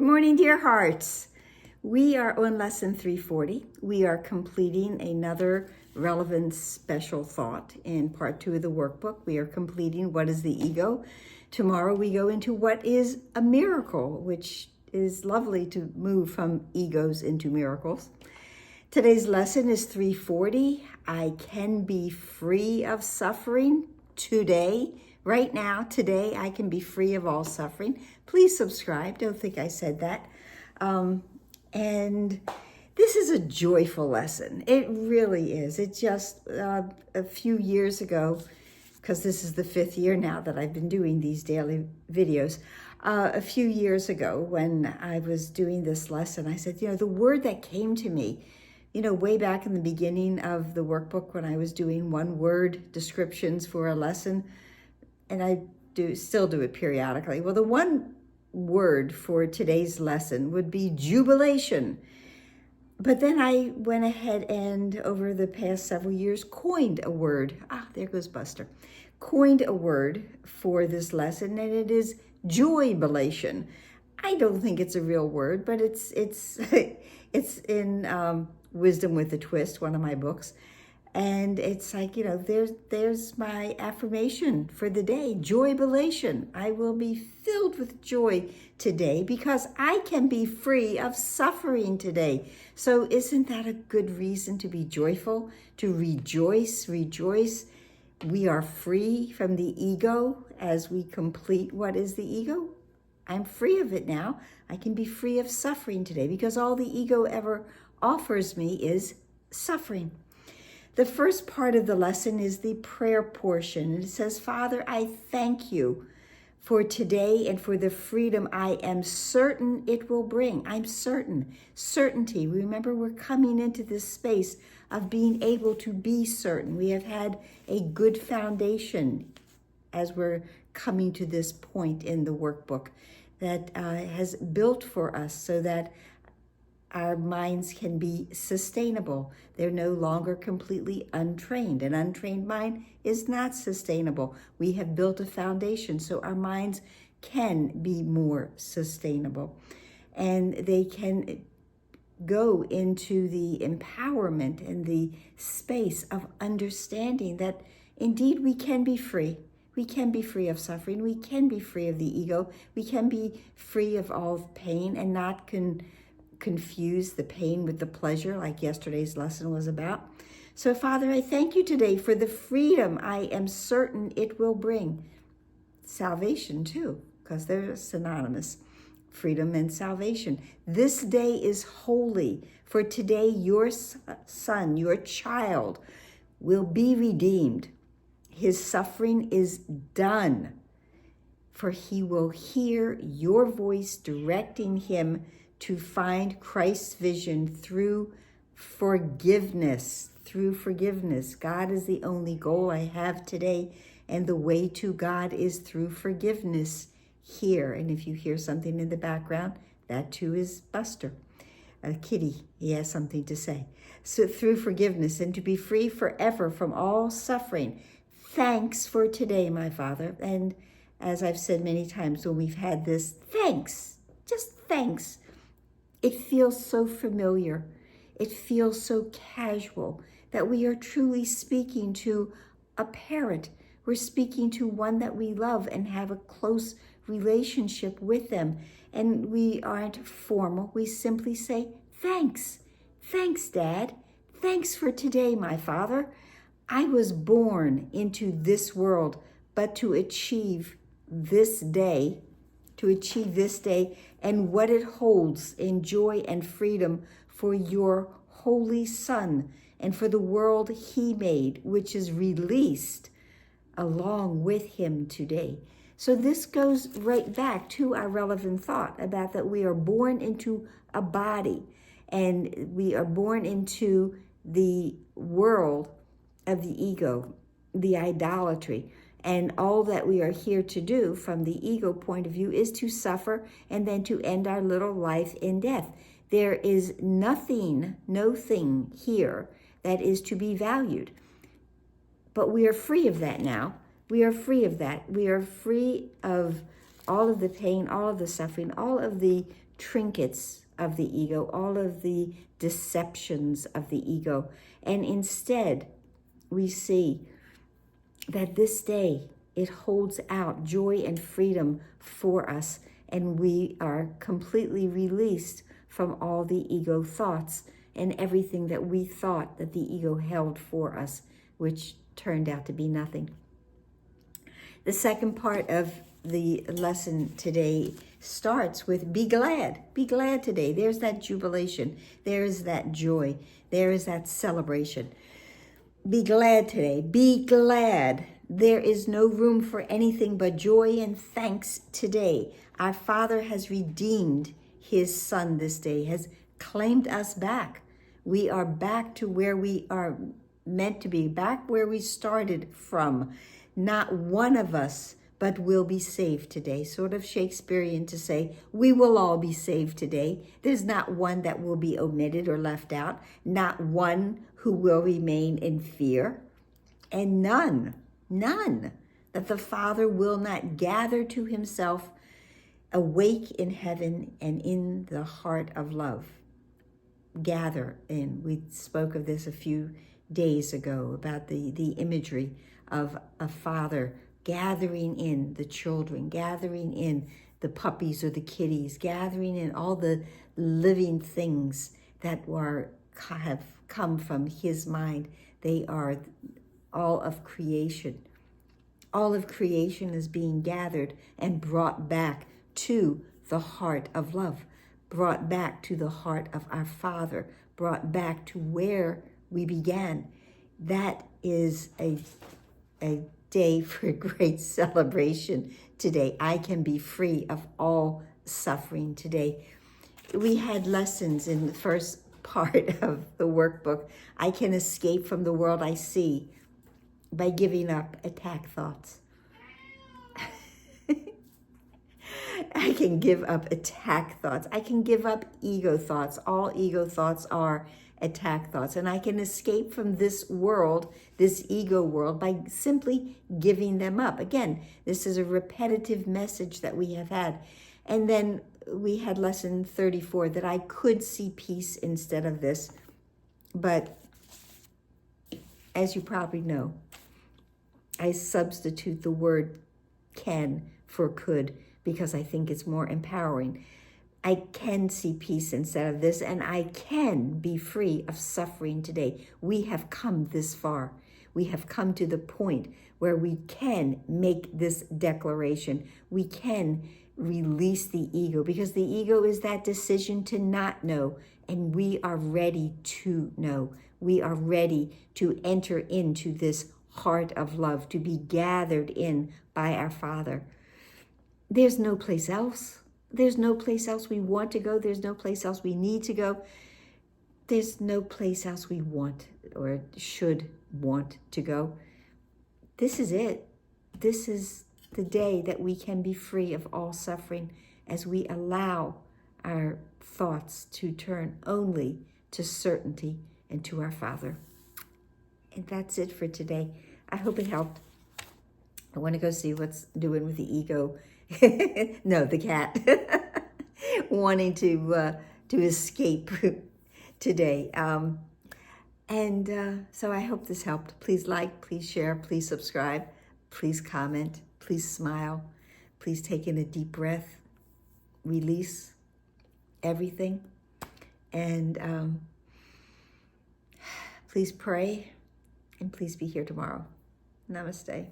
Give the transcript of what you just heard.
morning, dear hearts. We are on lesson 340. We are completing another relevant special thought in part 2 of the workbook. We are completing what is the ego. Tomorrow we go into what is a miracle, which is lovely to move from egos into miracles. Today's lesson is 340. I can be free of suffering today. Right now, today, I can be free of all suffering. Please subscribe. Don't think I said that. And this is a joyful lesson. It really is. It just a few years ago, because this is the 5th year now that I've been doing these daily videos. A few years ago when I was doing this lesson, I said, the word that came to me, way back in the beginning of the workbook when I was doing one-word descriptions for a lesson, and I still do it periodically. Well, the one word for today's lesson would be jubilation. But then I went ahead and over the past several years coined a word. There goes Buster. Coined a word for this lesson, and it is joybilation. I don't think it's a real word, but it's it's in Wisdom with a Twist, one of my books. And it's like, there's my affirmation for the day, joybilation. I will be filled with joy today because I can be free of suffering today. So isn't that a good reason to be joyful, to rejoice, rejoice? We are free from the ego as we complete what is the ego. I'm free of it now. I can be free of suffering today because all the ego ever offers me is suffering. The first part of the lesson is the prayer portion. It says, Father, I thank you for today and for the freedom I am certain it will bring. I'm certain. Certainty. Remember, we're coming into this space of being able to be certain. We have had a good foundation as we're coming to this point in the workbook that has built for us so that our minds can be sustainable. They're no longer completely untrained. An untrained mind is not sustainable. We have built a foundation so our minds can be more sustainable. And they can go into the empowerment and the space of understanding that indeed we can be free. We can be free of suffering. We can be free of the ego. We can be free of all pain and not confuse the pain with the pleasure like yesterday's lesson was about. So Father, I thank you today for the freedom I am certain it will bring. Salvation too, because they're synonymous. Freedom and salvation. This day is holy, for today your son, your child, will be redeemed. His suffering is done, for he will hear your voice directing him to find Christ's vision through forgiveness. Through forgiveness. God is the only goal I have today, and the way to God is through forgiveness here. And if you hear something in the background, that too is Buster, a kitty. He has something to say. So through forgiveness and to be free forever from all suffering. Thanks for today, my Father. And as I've said many times when we've had this, thanks, just thanks. It feels so familiar. It feels so casual that we are truly speaking to a parent. We're speaking to one that we love and have a close relationship with them. And we aren't formal. We simply say, thanks. Thanks, Dad. Thanks for today, my Father. I was born into this world, but to achieve this day and what it holds in joy and freedom for your holy Son and for the world he made, which is released along with him today. So this goes right back to our relevant thought about that we are born into a body and we are born into the world of the ego, the idolatry. And all that we are here to do from the ego point of view is to suffer and then to end our little life in death. There is nothing, no thing here that is to be valued. But we are free of that now. We are free of that. We are free of all of the pain, all of the suffering, all of the trinkets of the ego, all of the deceptions of the ego. And instead, we see that this day, it holds out joy and freedom for us, and we are completely released from all the ego thoughts and everything that we thought that the ego held for us, which turned out to be nothing. The second part of the lesson today starts with be glad. Be glad today. There's that jubilation. There is that joy. There is that celebration. Be glad today. Be glad. There is no room for anything but joy and thanks today. Our Father has redeemed his Son this day, has claimed us back. We are back to where we are meant to be, back where we started from. Not one of us but will be saved today. Sort of Shakespearean to say, we will all be saved today. There's not one that will be omitted or left out, not one who will remain in fear, and none that the Father will not gather to himself, awake in heaven and in the heart of love. Gather in. We spoke of this a few days ago about the imagery of a father gathering in the children, gathering in the puppies or the kitties, gathering in all the living things that have come from his mind. They are all of creation. All of creation is being gathered and brought back to the heart of love, brought back to the heart of our Father, brought back to where we began. That is a day for great celebration today. I can be free of all suffering today. We had lessons in the first part of the workbook. I can escape from the world I see by giving up attack thoughts. I can give up attack thoughts. I can give up ego thoughts. All ego thoughts are attack thoughts. And I can escape from this world, this ego world, by simply giving them up. Again, this is a repetitive message that we have had. And then we had lesson 34 that I could see peace instead of this. But as you probably know, I substitute the word can for could because I think it's more empowering. I can see peace instead of this, and I can be free of suffering today. We have come this far. We have come to the point where we can make this declaration. We can release the ego, because the ego is that decision to not know, and we are ready to know. We are ready to enter into this heart of love, to be gathered in by our Father. There's no place else. There's no place else we want to go. There's no place else we need to go. There's no place else we want or should want to go. This is it. This is the day that we can be free of all suffering as we allow our thoughts to turn only to certainty and to our Father. And that's it for today. I hope it helped. I want to go see what's doing with the ego. No, the cat. Wanting to escape today. So I hope this helped. Please like, please share, please subscribe, please comment, please smile, please take in a deep breath, release everything, and please pray, and please be here tomorrow. Namaste.